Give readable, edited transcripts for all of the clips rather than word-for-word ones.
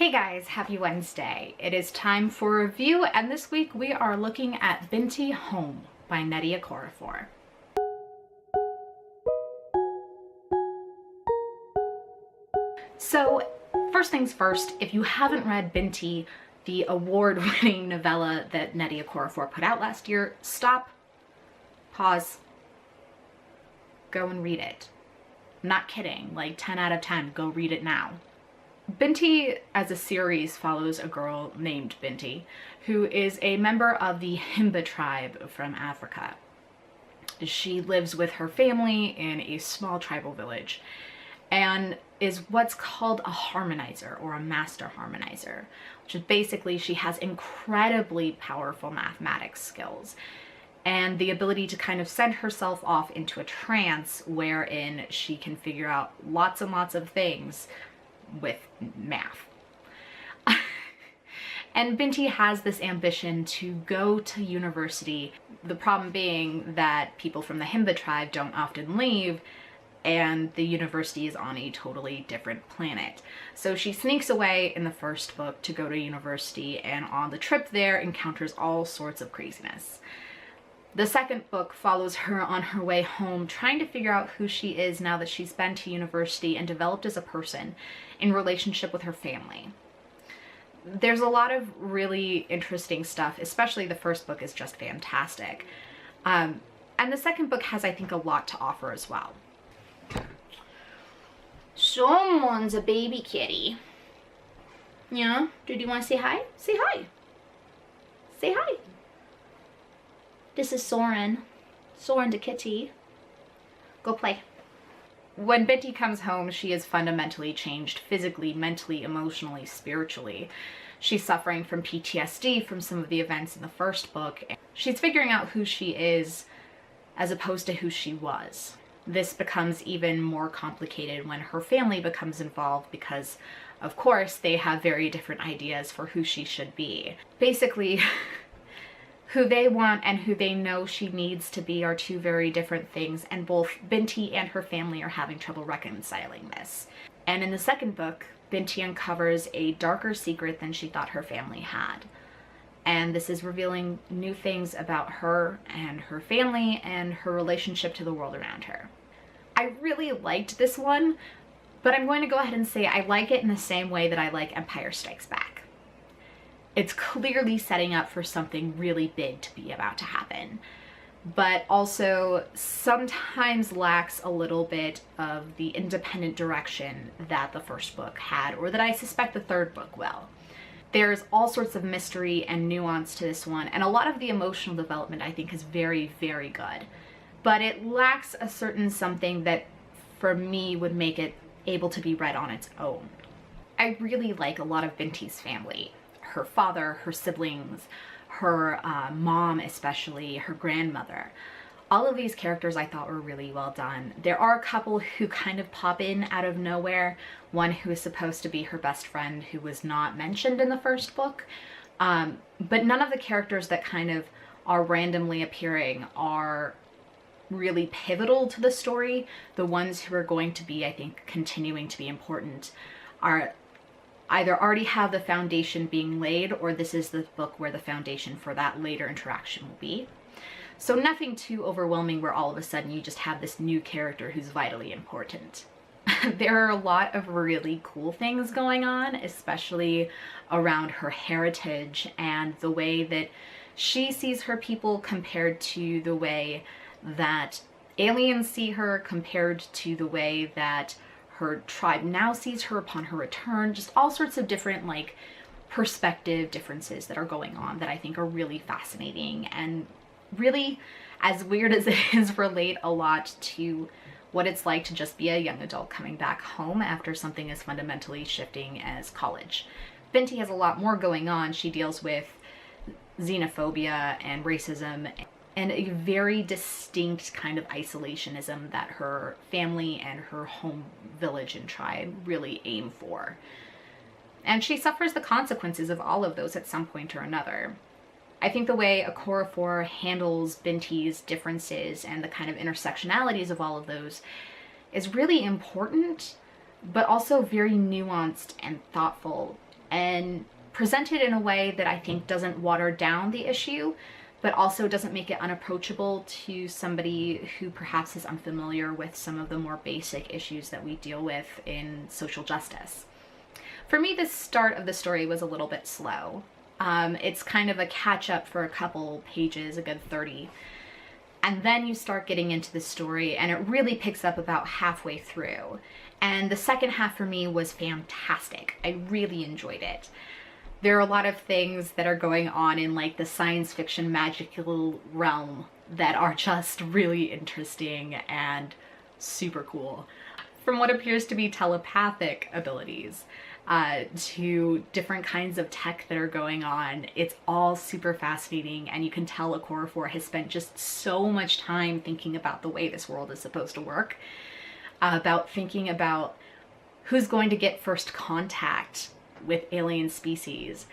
Hey guys, happy Wednesday. It is time for a review, and this week we are looking at Binti Home by Nnedi Okorafor. So, first things first, if you haven't read Binti, the award-winning novella that Nnedi Okorafor put out last year, stop, pause, go and read it. I'm not kidding, like 10 out of 10, go read it now. Binti as a series follows a girl named Binti, who is a member of the Himba tribe from Africa. She lives with her family in a small tribal village and is what's called a harmonizer or a master harmonizer, which is basically she has incredibly powerful mathematics skills and the ability to kind of send herself off into a trance wherein she can figure out lots and lots of things with math. And Binti has this ambition to go to university, the problem being that people from the Himba tribe don't often leave and the university is on a totally different planet. So she sneaks away in the first book to go to university, and on the trip there encounters all sorts of craziness. The second book follows her on her way home, trying to figure out who she is now that she's been to university and developed as a person in relationship with her family. There's a lot of really interesting stuff, especially the first book is just fantastic. And the second book has, I think, a lot to offer as well. Someone's a baby kitty. Yeah? Did you want to say hi? Say hi. Say hi. This is Soren. Soren the kitty. Go play. When Binti comes home, she is fundamentally changed physically, mentally, emotionally, spiritually. She's suffering from PTSD from some of the events in the first book. She's figuring out who she is as opposed to who she was. This becomes even more complicated when her family becomes involved because, of course, they have very different ideas for who she should be. Basically, who they want and who they know she needs to be are two very different things, and both Binti and her family are having trouble reconciling this. And in the second book, Binti uncovers a darker secret than she thought her family had. And this is revealing new things about her and her family and her relationship to the world around her. I really liked this one, but I'm going to go ahead and say I like it in the same way that I like Empire Strikes Back. It's clearly setting up for something really big to be about to happen, but also sometimes lacks a little bit of the independent direction that the first book had, or that I suspect the third book will. There's all sorts of mystery and nuance to this one, and a lot of the emotional development I think is very, very good, but it lacks a certain something that for me would make it able to be read on its own. I really like a lot of Binti's family. Her father, her siblings, her mom especially, her grandmother. All of these characters I thought were really well done. There are a couple who kind of pop in out of nowhere. One who is supposed to be her best friend who was not mentioned in the first book. But none of the characters that kind of are randomly appearing are really pivotal to the story. The ones who are going to be, I think, continuing to be important are either already have the foundation being laid, or this is the book where the foundation for that later interaction will be. So nothing too overwhelming where all of a sudden you just have this new character who's vitally important. There are a lot of really cool things going on, especially around her heritage and the way that she sees her people compared to the way that aliens see her, compared to the way that her tribe now sees her upon her return. Just all sorts of different like perspective differences that are going on that I think are really fascinating and really, as weird as it is, relate a lot to what it's like to just be a young adult coming back home after something as fundamentally shifting as college. Binti has a lot more going on. She deals with xenophobia and racism and a very distinct kind of isolationism that her family and her home village and tribe really aim for. And she suffers the consequences of all of those at some point or another. I think the way Okorafor handles Binti's differences and the kind of intersectionalities of all of those is really important, but also very nuanced and thoughtful and presented in a way that I think doesn't water down the issue, but also doesn't make it unapproachable to somebody who perhaps is unfamiliar with some of the more basic issues that we deal with in social justice. For me, the start of the story was a little bit slow. It's kind of a catch up for a couple pages, a good 30. And then you start getting into the story and it really picks up about halfway through. And the second half for me was fantastic. I really enjoyed it. There are a lot of things that are going on in like the science fiction magical realm that are just really interesting and super cool. From what appears to be telepathic abilities to different kinds of tech that are going on, it's all super fascinating, and you can tell Okorafor has spent just so much time thinking about the way this world is supposed to work, about thinking about who's going to get first contact with alien species,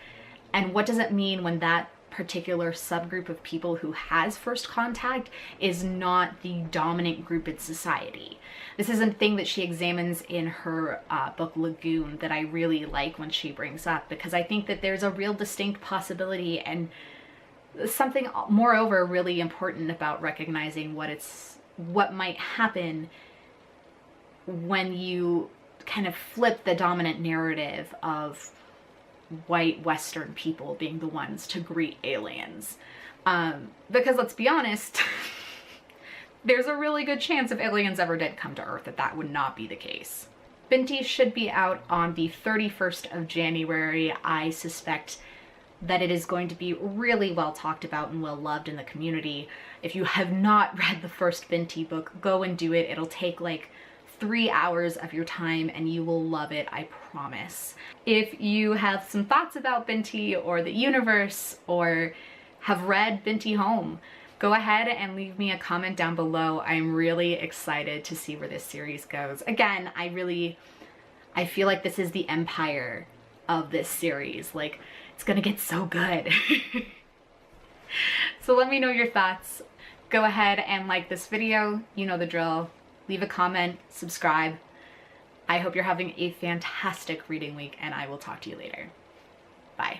and what does it mean when that particular subgroup of people who has first contact is not the dominant group in society. This is a thing that she examines in her book Lagoon that I really like when she brings up, because I think that there's a real distinct possibility and something moreover really important about recognizing what might happen when you kind of flip the dominant narrative of white Western people being the ones to greet aliens. Because let's be honest, there's a really good chance if aliens ever did come to Earth that would not be the case. Binti should be out on the 31st of January. I suspect that it is going to be really well talked about and well loved in the community. If you have not read the first Binti book, go and do it. It'll take like 3 hours of your time and you will love it, I promise. If you have some thoughts about Binti or the universe or have read Binti Home, go ahead and leave me a comment down below. I'm really excited to see where this series goes. Again, I feel like this is the empire of this series. Like, it's gonna get so good. So let me know your thoughts. Go ahead and like this video, you know the drill. Leave a comment, subscribe. I hope you're having a fantastic reading week, and I will talk to you later. Bye.